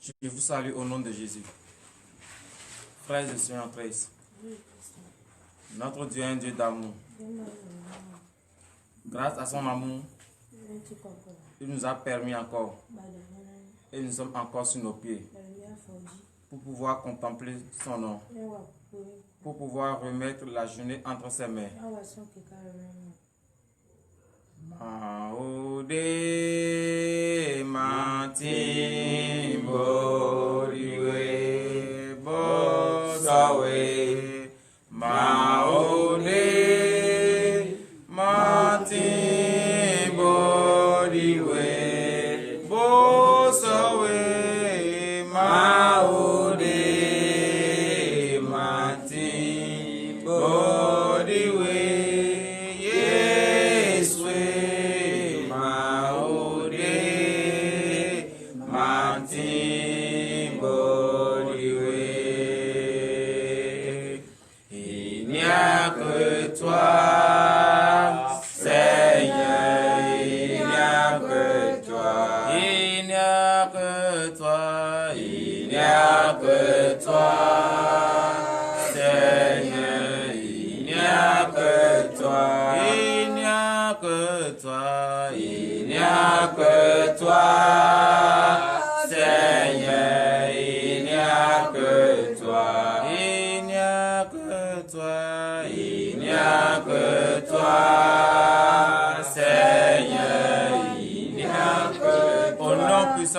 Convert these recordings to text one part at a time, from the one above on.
Je vous salue au nom de Jésus. Frères et sœurs en Christ, notre Dieu est un Dieu d'amour. Grâce à son amour, il nous a permis encore, et nous sommes encore sur nos pieds, pour pouvoir contempler son nom, pour pouvoir remettre la journée entre ses mains. Maode Martin Boriwe Bosawe Maode Martin Boriwe Bosawe Maode Martin Boriwe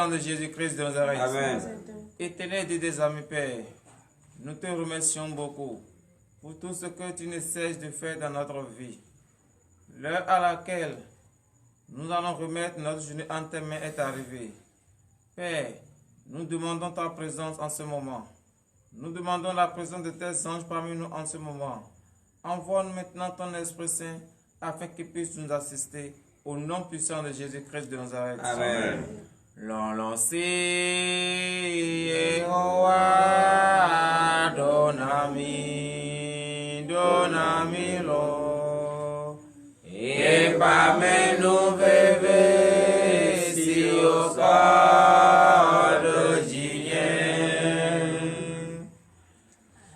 De Jésus-Christ de Nazareth. Amen. Éternel Dieu des amis, Père, nous te remercions beaucoup pour tout ce que tu ne cesses de faire dans notre vie. L'heure à laquelle nous allons remettre notre journée en tes mains est arrivée. Père, nous demandons ta présence en ce moment. Nous demandons la présence de tes anges parmi nous en ce moment. Envoie-nous maintenant ton Esprit Saint afin qu'il puisse nous assister au nom puissant de Jésus-Christ de Nazareth. Amen. L'enlancé Yehowa donami lo et pas mes nouvelles si au corps de Julien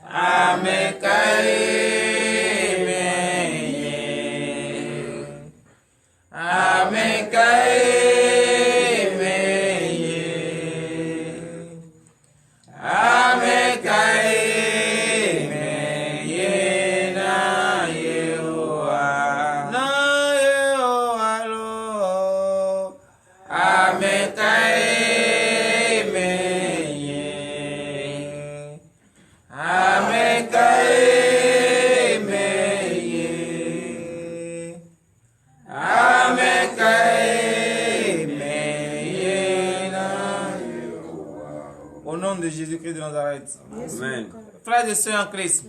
Amekaï Jésus-Christ de Nazareth. Amen. Frères et sœurs en Christ,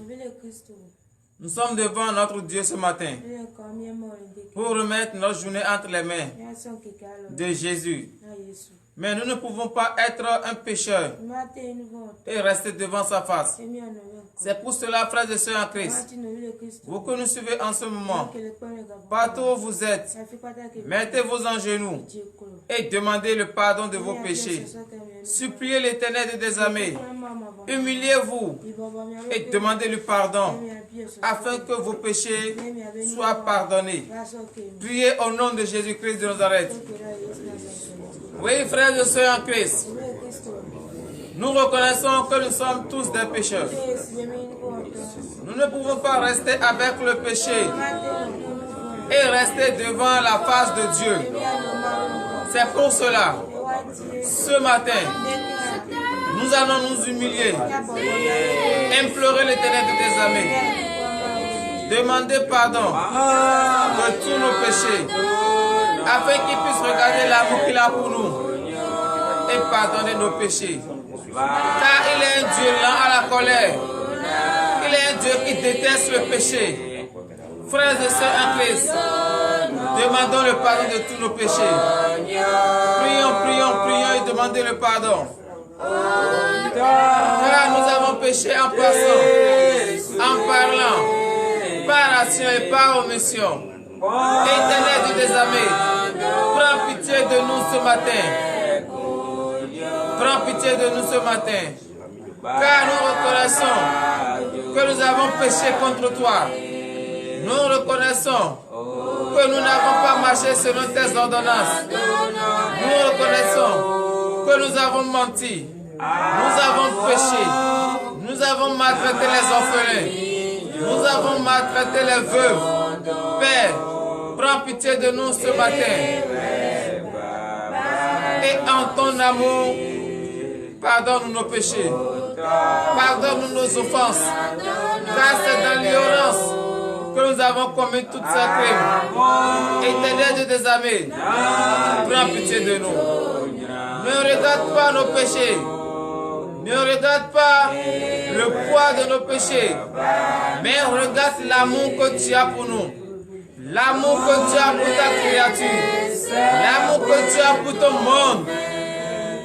nous sommes devant notre Dieu ce matin pour remettre notre journée entre les mains de Jésus. Mais nous ne pouvons pas être un pécheur et rester devant sa face. C'est pour cela, frères et sœurs en Christ, vous que nous suivez en ce moment, partout où vous êtes, mettez-vous en genoux et demandez le pardon de vos péchés. Suppliez l'Éternel des armées. Humiliez-vous et demandez le pardon afin que vos péchés soient pardonnés. Priez au nom de Jésus-Christ de Nazareth. Oui, frères et sœurs en Christ, nous reconnaissons que nous sommes tous des pécheurs. Nous ne pouvons pas rester avec le péché et rester devant la face de Dieu. C'est pour cela, ce matin, nous allons nous humilier, implorer l'Éternel de tes armées, demander pardon de tous nos péchés, afin qu'il puisse regarder l'amour qu'il a pour nous et pardonner nos péchés. Car il est un Dieu lent à la colère. Il est un Dieu qui déteste le péché. Frères et sœurs en Christ, demandons le pardon de tous nos péchés. Prions, prions, prions et demandez le pardon. Car nous avons péché en passant, en parlant, par action et par omission. Éternel Dieu des armées, prends pitié de nous ce matin. Prends prends pitié de nous ce matin. Car nous reconnaissons que nous avons péché contre toi. Nous reconnaissons que nous n'avons pas marché selon tes ordonnances. Nous reconnaissons que nous avons menti. Nous avons péché. Nous avons maltraité les orphelins. Nous avons maltraité les veuves. Père, prends pitié de nous ce matin. Et en ton amour, pardonne-nous nos péchés. Pardonne-nous nos offenses. Car c'est dans l'ignorance que nous avons commis toutes ces crimes. Éternel Dieu des armées, prends pitié de nous. Ne regarde pas nos péchés. Ne regarde pas le poids de nos péchés. Mais regarde l'amour que tu as pour nous. L'amour que tu as pour ta créature. L'amour que tu as pour ton monde.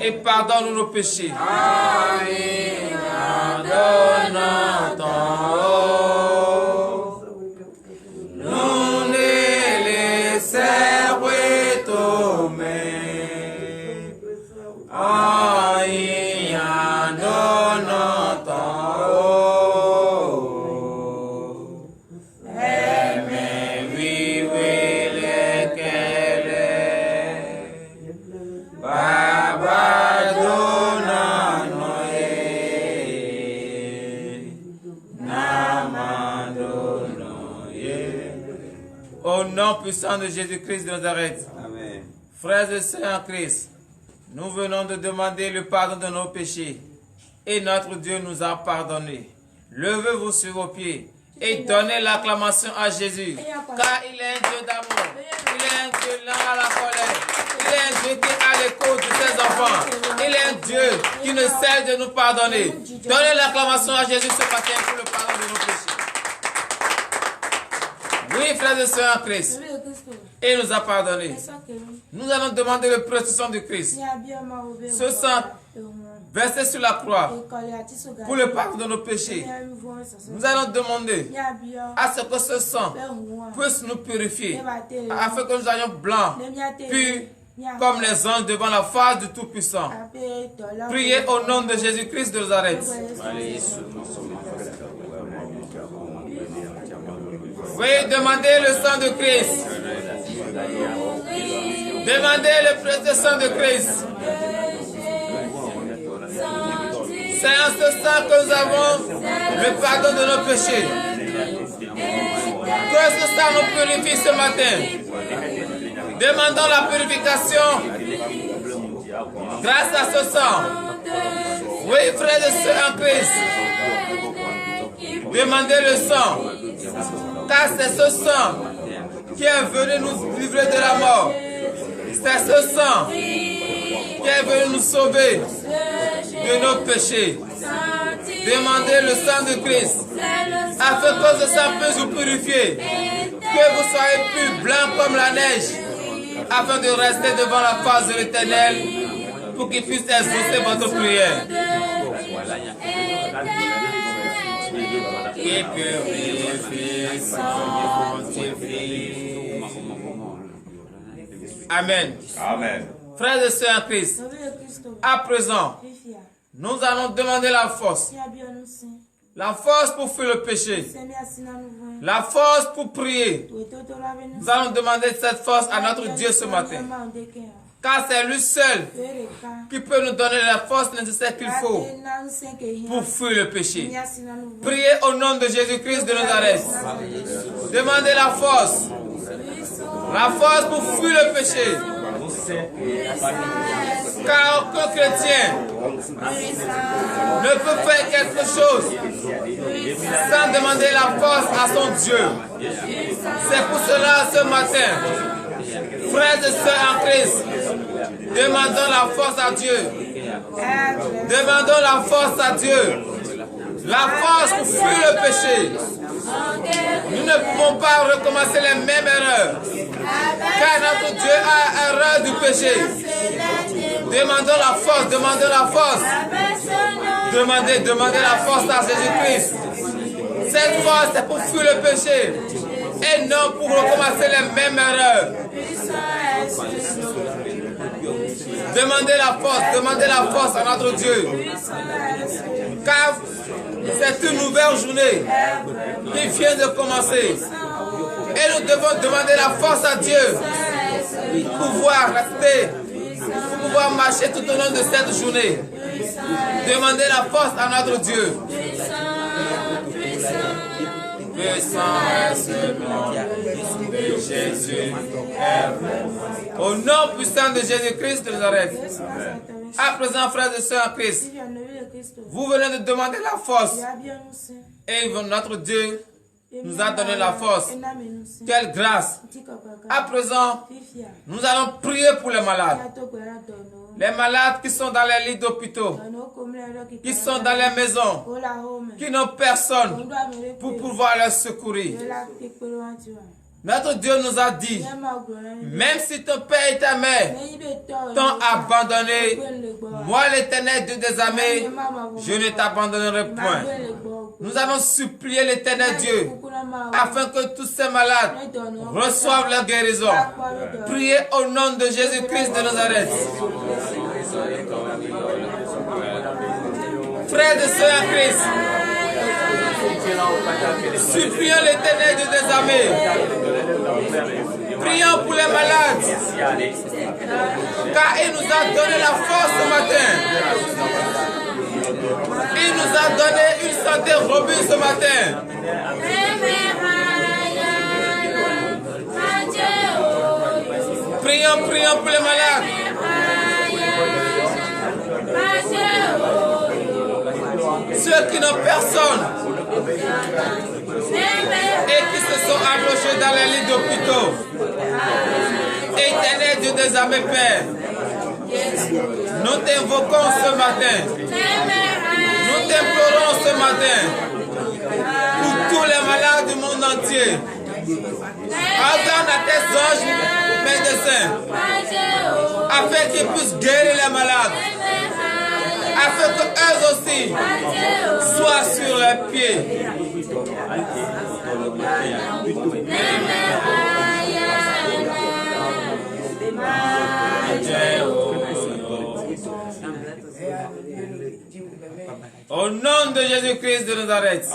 Et pardonne-nous nos péchés. Pardonne ton nous ne laissons tomber. Aïe, donne ton aimer, vivre lesquels au nom puissant de Jésus-Christ de Nazareth. Amen. Frères et sœurs en Christ, nous venons de demander le pardon de nos péchés et notre Dieu nous a pardonné. Levez-vous sur vos pieds et donnez l'acclamation à Jésus, car il est un Dieu d'amour, il est un Dieu lent à la colère, il est un Dieu qui est à l'écoute de ses enfants, il est un Dieu qui ne cesse de nous pardonner. Donnez l'acclamation à Jésus ce matin pour le pardon de nos péchés. Oui, frères et sœurs en Christ, il nous a pardonné. Nous allons demander le précieux sang du Christ. Ce sang versé sur la croix pour le pardon de nos péchés. Nous allons demander à ce que ce sang puisse nous purifier, afin que nous soyons blancs, purs, comme les anges devant la face du Tout-Puissant. Priez au nom de Jésus-Christ de Nazareth. Veuillez demander le sang de Christ. Demandez le précieux sang de Christ. C'est en ce sang que nous avons le pardon de nos péchés. Que ce sang nous purifie ce matin. Demandons la purification grâce à ce sang. Oui, frères et sœurs en Christ, demandez le sang, car c'est ce sang qui est venu nous livrer de la mort. C'est ce sang qui est venu nous sauver de nos péchés. Demandez le sang de Christ, afin que ce sang puisse vous purifier, que vous soyez plus blancs comme la neige, afin de rester devant la face de l'Éternel, pour qu'il puisse exaucer votre prière. Et purifie, sanctifie. Amen. Amen. Frères et sœurs en Christ, à présent, nous allons demander la force. La force pour fuir le péché. La force pour prier. Nous allons demander cette force à notre Dieu ce matin. Car c'est lui seul qui peut nous donner la force nécessaire qu'il faut pour fuir le péché. Priez au nom de Jésus-Christ de Nazareth. Demandez la force. La force pour fuir le péché. Car aucun chrétien ne peut faire quelque chose sans demander la force à son Dieu. C'est pour cela ce matin, frères et sœurs en Christ, demandons la force à Dieu. Demandons la force à Dieu. La force pour fuir le péché. Nous ne pouvons pas recommencer les mêmes erreurs. Car notre Dieu a erreur du péché. Demandons la force, demandons la force. Demandez la force à Jésus-Christ. Cette force est pour fuir le péché. Et non pour recommencer les mêmes erreurs. Demandez la force à notre Dieu. Car c'est une nouvelle journée qui vient de commencer. Et nous devons demander la force à Dieu pour pouvoir rester, pour pouvoir marcher tout au long de cette journée. Demandez la force à notre Dieu. Puissant est ce nom de Jésus. Au nom puissant de Jésus-Christ de Nazareth. À présent, frères et sœurs en Christ, vous venez de demander la force. Et notre Dieu nous a donné la force. Quelle grâce. À présent, nous allons prier pour les malades. Les malades qui sont dans les lits d'hôpitaux, qui sont dans les maisons, qui n'ont personne pour pouvoir les secourir. Notre Dieu nous a dit, même si ton père et ta mère t'ont abandonné, moi l'Éternel Dieu des armées, je ne t'abandonnerai point. Nous allons supplier l'Éternel Dieu afin que tous ces malades reçoivent leur guérison. Priez au nom de Jésus-Christ de Nazareth. Frères et sœurs en Christ, supplions l'Éternel Dieu des armées. Prions pour les malades, car il nous a donné la force ce matin. Il nous a donné une santé robuste ce matin. Prions pour les malades. Ceux qui n'ont personne et qui se sont allongés dans les lits d'hôpitaux. Éternel Dieu des armées, Père, nous t'invoquons ce matin. Nous t'implorons ce matin pour tous les malades du monde entier. Ordonne à tes anges médecins afin qu'ils puissent guérir les malades, afin qu'eux aussi soient sur leurs pieds. Au nom de Jésus-Christ de Nazareth,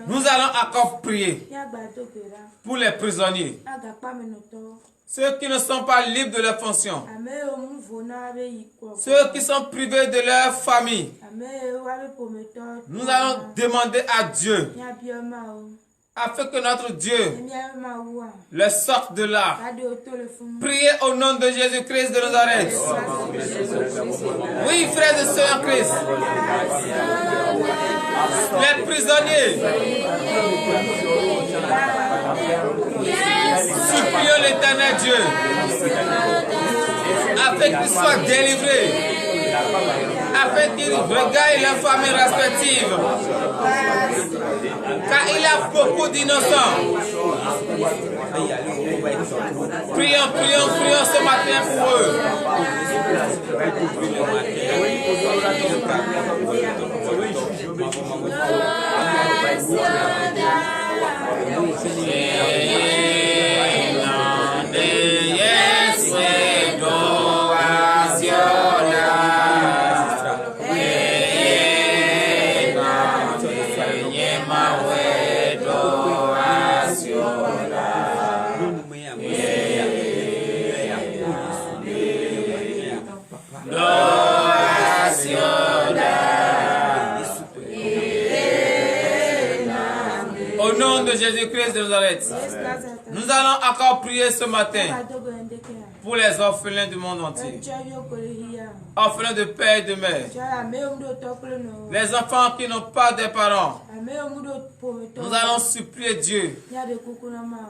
nous allons encore prier pour les prisonniers, ceux qui ne sont pas libres de leurs fonctions, ceux qui sont privés de leur famille. Nous allons demander à Dieu afin que notre Dieu les sorte de là. Priez au nom de Jésus-Christ de Nazareth. Oui, frères et sœurs en Christ, les prisonniers, supplions l'Éternel Dieu afin qu'ils soient délivrés, afin qu'ils regagnent leurs familles respectives. Car il y a beaucoup d'innocents. Prions ce matin pour eux. Au nom de Jésus-Christ de Nazareth, nous allons encore prier ce matin pour les orphelins du monde entier. Orphelins de père et de mère. Les enfants qui n'ont pas de parents. Nous allons supplier Dieu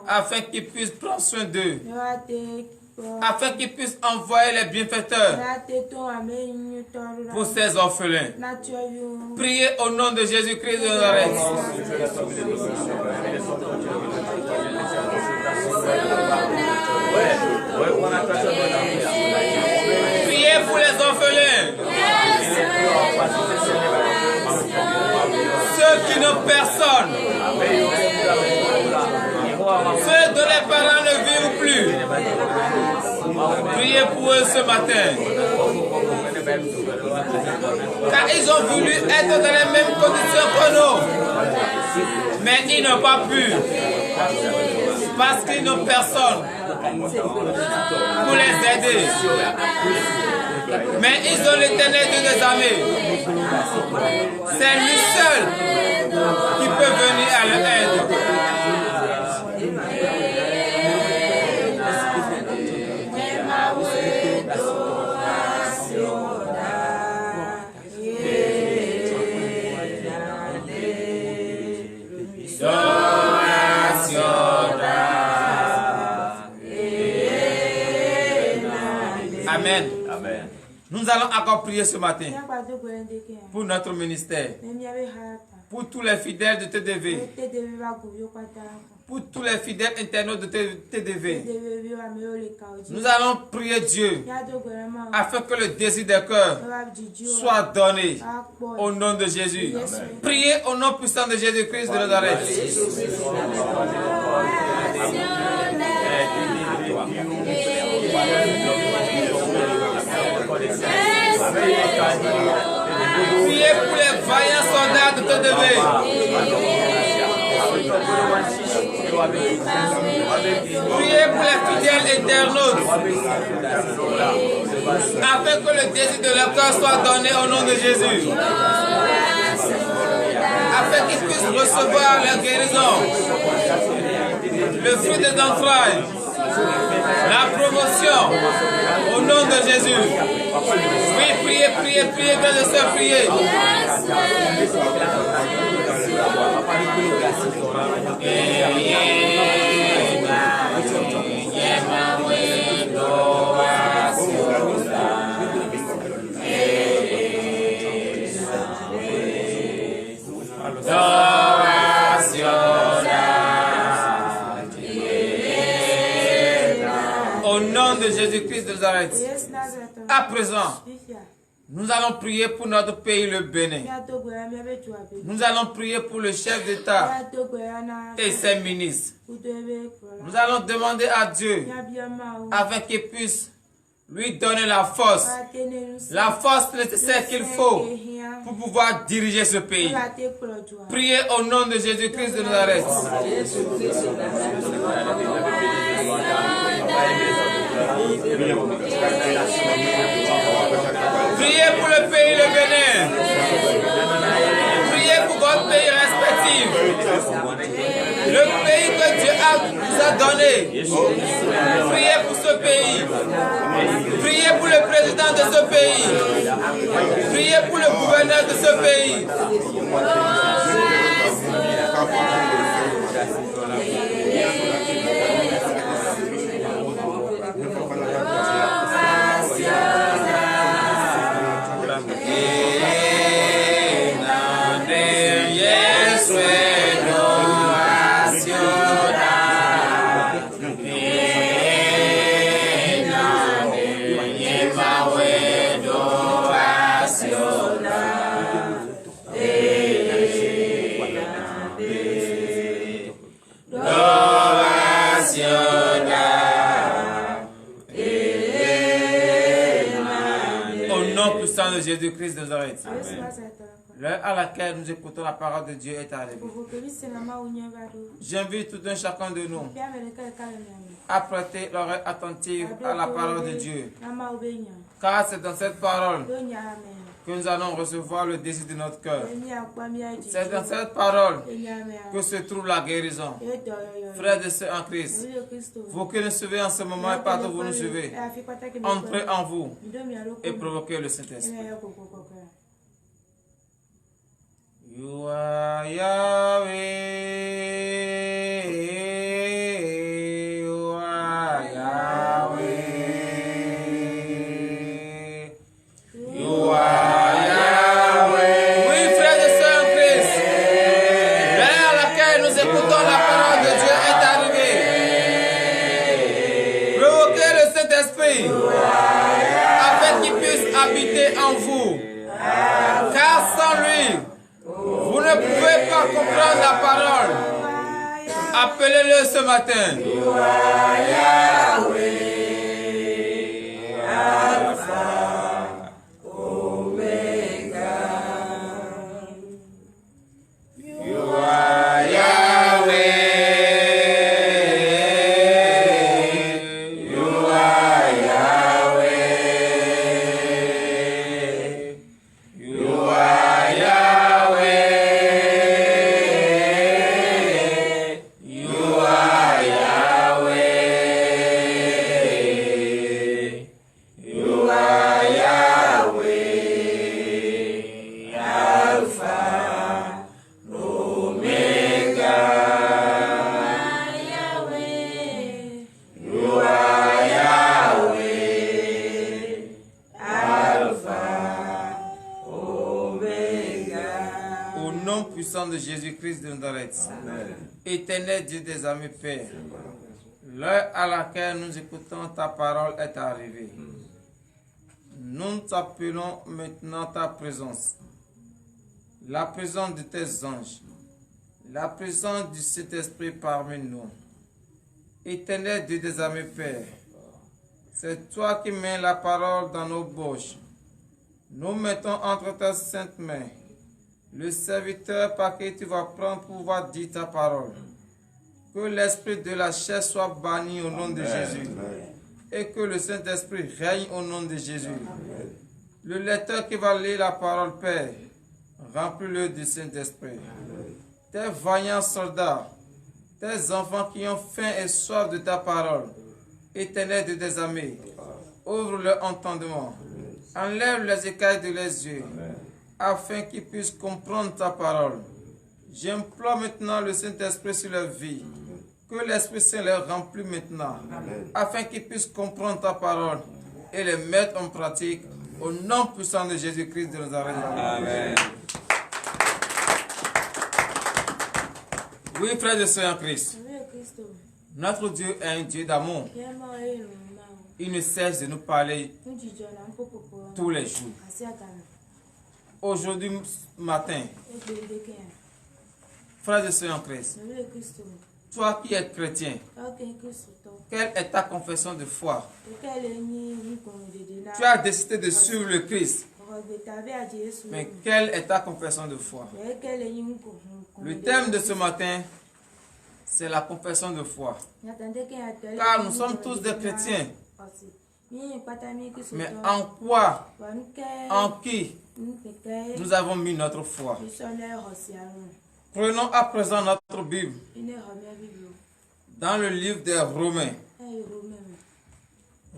afin qu'il puisse prendre soin d'eux, afin qu'il puisse envoyer les bienfaiteurs pour ces orphelins. Priez au nom de Jésus-Christ de Nazareth. Priez pour les orphelins, ceux qui n'ont personne, ceux dont les parents ne vivent plus. Priez pour eux ce matin. Car ils ont voulu être dans les mêmes conditions que nous. Mais ils n'ont pas pu. Parce qu'ils n'ont personne pour les aider. Mais ils ont l'Éternel Dieu des armées. C'est lui seul qui peut venir à leur aide. Amen. Amen. Nous allons encore prier ce matin pour notre ministère, pour tous les fidèles de TDV, pour tous les fidèles internautes de TDV. Nous allons prier Dieu afin que le désir des cœurs soit donné au nom de Jésus. Priez au nom puissant de Jésus-Christ de Nazareth. Priez pour les vaillants soldats de TDV. Priez pour les fidèles internautes afin que le désir de leur cœur soit donné au nom de Jésus. Afin qu'ils puissent recevoir la guérison, le fruit des entrailles, la promotion au nom de Jésus. Oui, priez, priez, priez, frères et sœurs, priez. Au nom de Jésus-Christ de Nazareth. À présent, nous allons prier pour notre pays, le Bénin. Nous allons prier pour le chef d'État et ses ministres. Nous allons demander à Dieu afin qu'il puisse lui donner la force nécessaire qu'il faut pour pouvoir diriger ce pays. Priez au nom de Jésus-Christ de Nazareth. Priez pour le pays, le Bénin. Priez pour votre pays respectif. Le pays que Dieu nous a donné. Priez pour ce pays. Priez pour le président de ce pays. Priez pour le gouverneur de ce pays. De Jésus-Christ de Nazareth. L'heure à laquelle nous écoutons la parole de Dieu est arrivée. J'invite tout un chacun de nous à prêter l'oreille attentive à la parole de Dieu. Car c'est dans cette parole que nous allons recevoir le désir de notre cœur. C'est dans cette parole que se trouve la guérison. Frères et sœurs en Christ, vous qui nous suivez en ce moment et partout où vous nous suivez, entrez en vous et provoquez le Saint-Esprit. You are Yahweh, you are Yahweh, you are Yahweh. Oui, frères et sœurs en Christ, l'heure à laquelle nous écoutons la parole de Dieu est arrivée. Provoquez le Saint-Esprit afin qu'il puisse habiter en vous. Car sans lui, vous ne pouvez pas comprendre la parole. Appelez-le ce matin. Alpha, Omega. You are Yahweh. You are Yahweh. You are Yahweh. You are Yahweh. You are Yahweh. Alpha, Omega. You are Yahweh. Alpha, Omega. Au nom puissant de Jésus-Christ de Nazareth, Éternel Dieu des armées, Père, l'heure à laquelle nous écoutons ta parole est arrivée. Nous t'appelons maintenant ta présence, la présence de tes anges, la présence du Saint-Esprit parmi nous. Éternel Dieu des armées, Père, c'est toi qui mets la parole dans nos bouches. Nous mettons entre tes saintes mains le serviteur par qui tu vas prendre pour pouvoir dire ta parole. Que l'esprit de la chair soit banni au nom de Jésus. Et que le Saint-Esprit règne au nom de Jésus. Le lecteur qui va lire la parole, Père, remplis-le du Saint-Esprit. Tes vaillants soldats, tes enfants qui ont faim et soif de ta parole, Éternel de tes armées, ouvre leur entendement, enlève les écailles de leurs yeux, afin qu'ils puissent comprendre ta parole. J'implore maintenant le Saint-Esprit sur leur vie, que l'Esprit Saint les remplit maintenant, afin qu'ils puissent comprendre ta parole et les mettre en pratique au nom puissant de Jésus-Christ de Nazareth. Amen. Oui, frères et sœurs en Christ, notre Dieu est un Dieu d'amour. Il ne cesse de nous parler tous les jours. Aujourd'hui matin, frères et sœurs en Christ, toi qui es chrétien, quelle est ta confession de foi? Tu as décidé de suivre le Christ, mais quelle est ta confession de foi? Le thème de ce matin, c'est la confession de foi. Car nous sommes tous des chrétiens. Mais en quoi, en qui nous avons mis notre foi? Prenons à présent notre Bible dans le livre des Romains.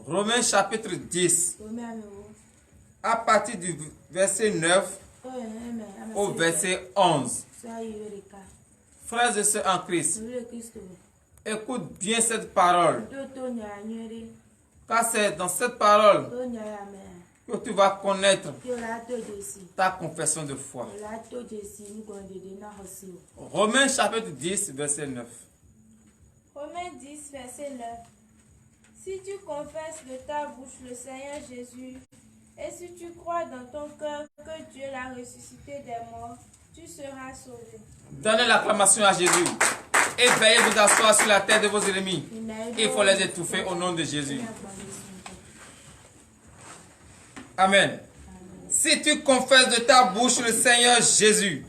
Romains chapitre 10, à partir du verset 9 au verset 11. Frères et sœurs en Christ, écoute bien cette parole, car c'est dans cette parole que tu vas connaître ta confession de foi. Romains chapitre 10, verset 9. Romains 10, verset 9. Si tu confesses de ta bouche le Seigneur Jésus, et si tu crois dans ton cœur que Dieu l'a ressuscité des morts, tu seras sauvé. Donnez l'acclamation à Jésus. Et veuillez vous asseoir sur la tête de vos ennemis. Il faut les étouffer au nom de Jésus. Amen. Si tu confesses de ta bouche le Seigneur Jésus,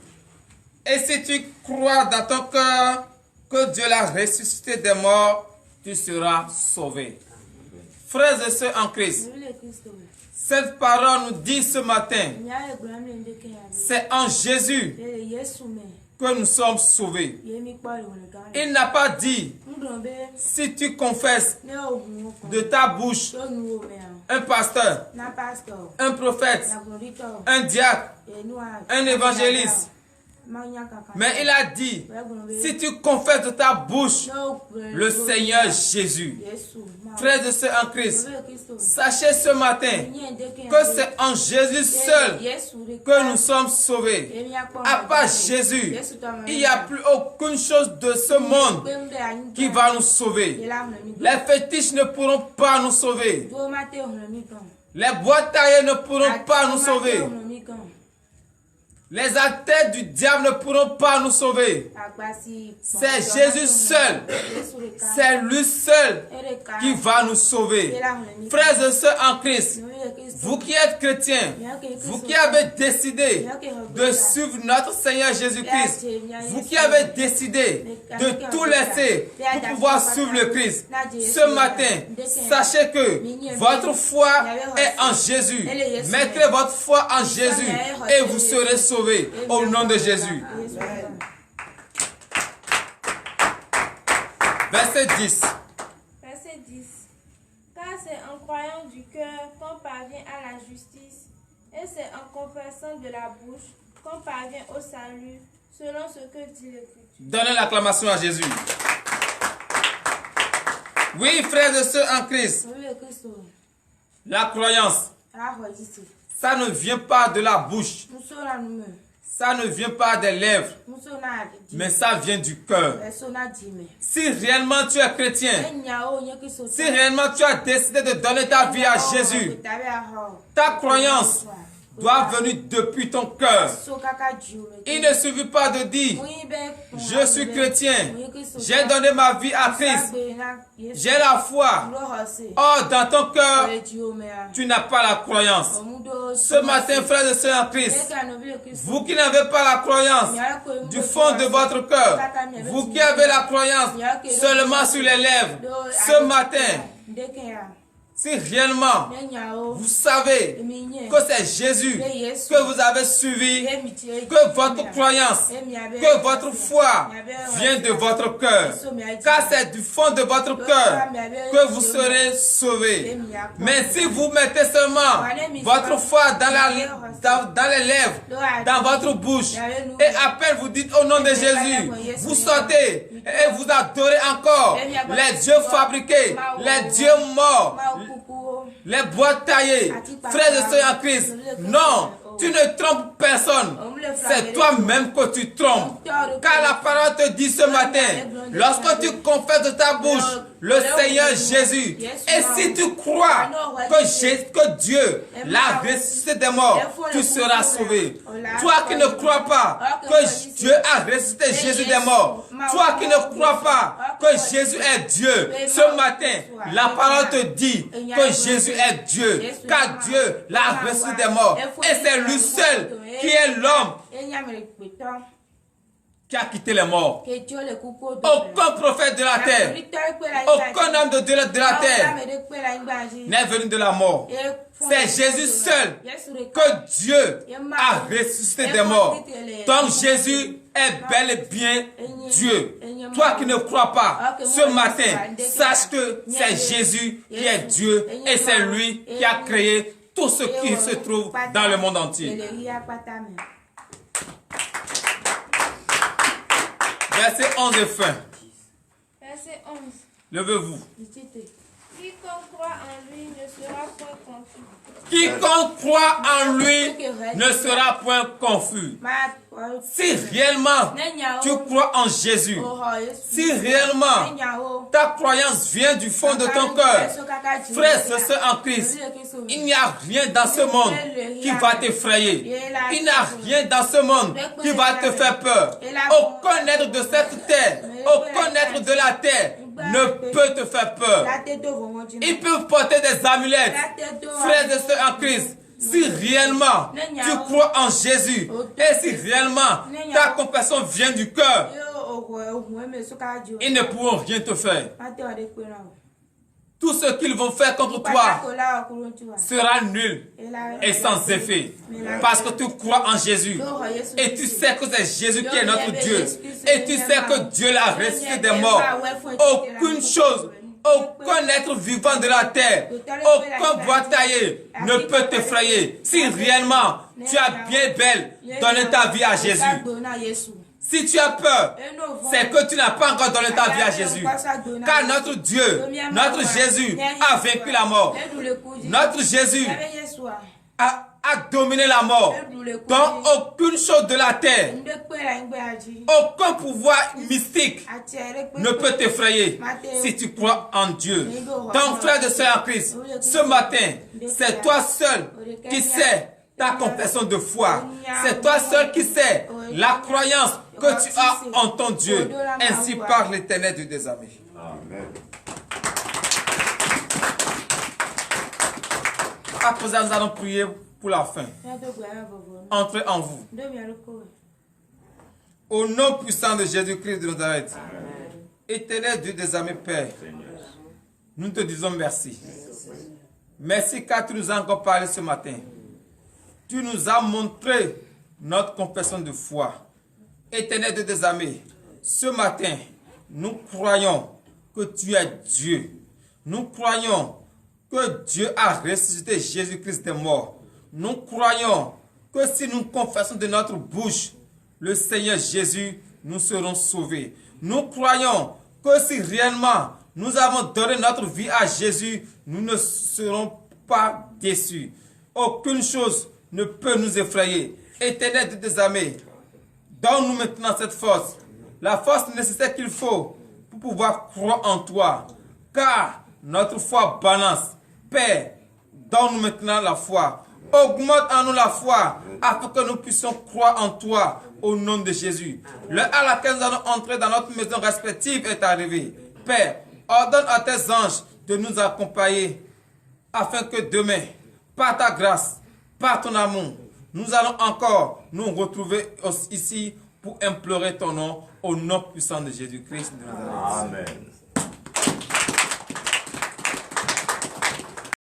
et si tu crois dans ton cœur que Dieu l'a ressuscité des morts, tu seras sauvé. Frères et sœurs en Christ, cette parole nous dit ce matin, c'est en Jésus que nous sommes sauvés. Il n'a pas dit, si tu confesses de ta bouche un pasteur, un prophète, un diacre, un évangéliste, mais il a dit, si tu confesses de ta bouche le Seigneur Jésus. Frères et sœurs en Christ, sachez ce matin que c'est en Jésus seul que nous sommes sauvés. À part Jésus, il n'y a plus aucune chose de ce monde qui va nous sauver. Les fétiches ne pourront pas nous sauver. Les boîtes taillées ne pourront pas nous sauver. Les attaques du diable ne pourront pas nous sauver. C'est Jésus seul. C'est lui seul qui va nous sauver. Frères et sœurs en Christ, vous qui êtes chrétiens, vous qui avez décidé de suivre notre Seigneur Jésus-Christ, vous qui avez décidé de tout laisser pour pouvoir suivre le Christ, ce matin, sachez que votre foi est en Jésus. Mettez votre foi en Jésus et vous serez sauvés au nom de Jésus. Verset 10. Verset 10. Car c'est en croyant du cœur qu'on parvient à la justice, et c'est en confessant de la bouche qu'on parvient au salut, selon ce que dit l'Écriture. Donnez l'acclamation à Jésus. Oui, frères et sœurs en Christ, la croyance, ça ne vient pas de la bouche, ça ne vient pas des lèvres, mais ça vient du cœur. Si réellement tu es chrétien, si réellement tu as décidé de donner ta vie à Jésus, ta croyance doit venir depuis ton cœur. Il ne suffit pas de dire, je suis chrétien, j'ai donné ma vie à Christ, j'ai la foi. Or, dans ton cœur, tu n'as pas la croyance. Ce matin, frères et sœurs en Christ, vous qui n'avez pas la croyance du fond de votre cœur, vous qui avez la croyance seulement sur les lèvres, ce matin, si réellement vous savez que c'est Jésus que vous avez suivi, que votre croyance, que votre foi vient de votre cœur, car c'est du fond de votre cœur que vous serez sauvés. Mais si vous mettez seulement votre foi dans les lèvres, dans votre bouche, et à peine vous dites au nom de Jésus, vous sortez et vous adorez encore les dieux fabriqués, les dieux morts, les bois taillés, frères et sœurs en Christ. Non, tu ne trompes personne. C'est toi-même que tu trompes. Car la parole te dit ce matin, lorsque tu confesses de ta bouche le Seigneur Jésus, et si tu crois que Dieu l'a ressuscité des morts, tu seras sauvé. Toi qui ne crois pas que Dieu a ressuscité Jésus des morts, toi qui ne crois pas que Jésus est Dieu, ce matin, la parole te dit que Jésus est Dieu, car Dieu l'a ressuscité des morts. Et c'est lui seul qui est l'homme qui a quitté les morts. Aucun prophète de la terre, aucun homme de Dieu de la terre n'est venu de la mort. C'est Jésus seul que Dieu a ressuscité des morts. Donc Jésus est bel et bien Dieu. Toi qui ne crois pas, ce matin, sache que c'est Jésus qui est Dieu et c'est lui qui a créé tout ce qui se trouve dans le monde entier. Verset 11 et fin. Verset 11. Levez-vous. Quiconque croit en lui ne sera point confus. Quiconque croit en lui ne sera point confus. Si réellement tu crois en Jésus, si réellement ta croyance vient du fond de ton cœur, frères et sœurs en Christ, il n'y a rien dans ce monde qui va t'effrayer. Il n'y a rien dans ce monde qui va te faire peur. Aucun être de cette terre, aucun être de la terre ne peut te faire peur. Ils peuvent porter des amulettes, frères et sœurs en Christ. Si réellement tu crois en Jésus et si réellement ta compassion vient du cœur, ils ne pourront rien te faire. Tout ce qu'ils vont faire contre toi sera nul et sans effet. Parce que tu crois en Jésus. Et tu sais que c'est Jésus qui est notre Dieu. Et tu sais que Dieu l'a ressuscité des morts. Aucune chose, aucun être vivant de la terre, aucun bois taillé ne peut t'effrayer. Si réellement tu as bien belle donné ta vie à Jésus. Si tu as peur, c'est que tu n'as pas encore donné ta vie à Jésus. Car notre Dieu, notre Jésus a vaincu la mort. Notre Jésus a dominé la mort. Donc aucune chose de la terre, aucun pouvoir mystique ne peut t'effrayer si tu crois en Dieu. Donc frères et sœurs en Christ, ce matin, c'est toi seul qui sais ta confession de foi. C'est toi seul qui sais la croyance que tu as en ton Dieu. Ainsi parle l'Éternel Dieu des armées. Amen. À présent, nous allons prier pour la fin. Entrez en vous. Au nom puissant de Jésus-Christ de Nazareth, Éternel Dieu des armées, Père, nous te disons merci. Merci car tu nous as encore parlé ce matin. Tu nous as montré notre confession de foi. Éternel Dieu des armées, ce matin, nous croyons que tu es Dieu. Nous croyons que Dieu a ressuscité Jésus-Christ des morts. Nous croyons que si nous confessons de notre bouche le Seigneur Jésus, nous serons sauvés. Nous croyons que si réellement nous avons donné notre vie à Jésus, nous ne serons pas déçus. Aucune chose ne peut nous effrayer. Éternel Dieu des armées, donne-nous maintenant cette force, la force nécessaire qu'il faut pour pouvoir croire en toi, car notre foi balance. Père, donne-nous maintenant la foi. Augmente en nous la foi, afin que nous puissions croire en toi, au nom de Jésus. L'heure à laquelle nous allons entrer dans notre maison respective est arrivée. Père, ordonne à tes anges de nous accompagner, afin que demain, par ta grâce, par ton amour, nous allons encore nous retrouver ici pour implorer ton nom, au nom puissant de Jésus-Christ. Amen.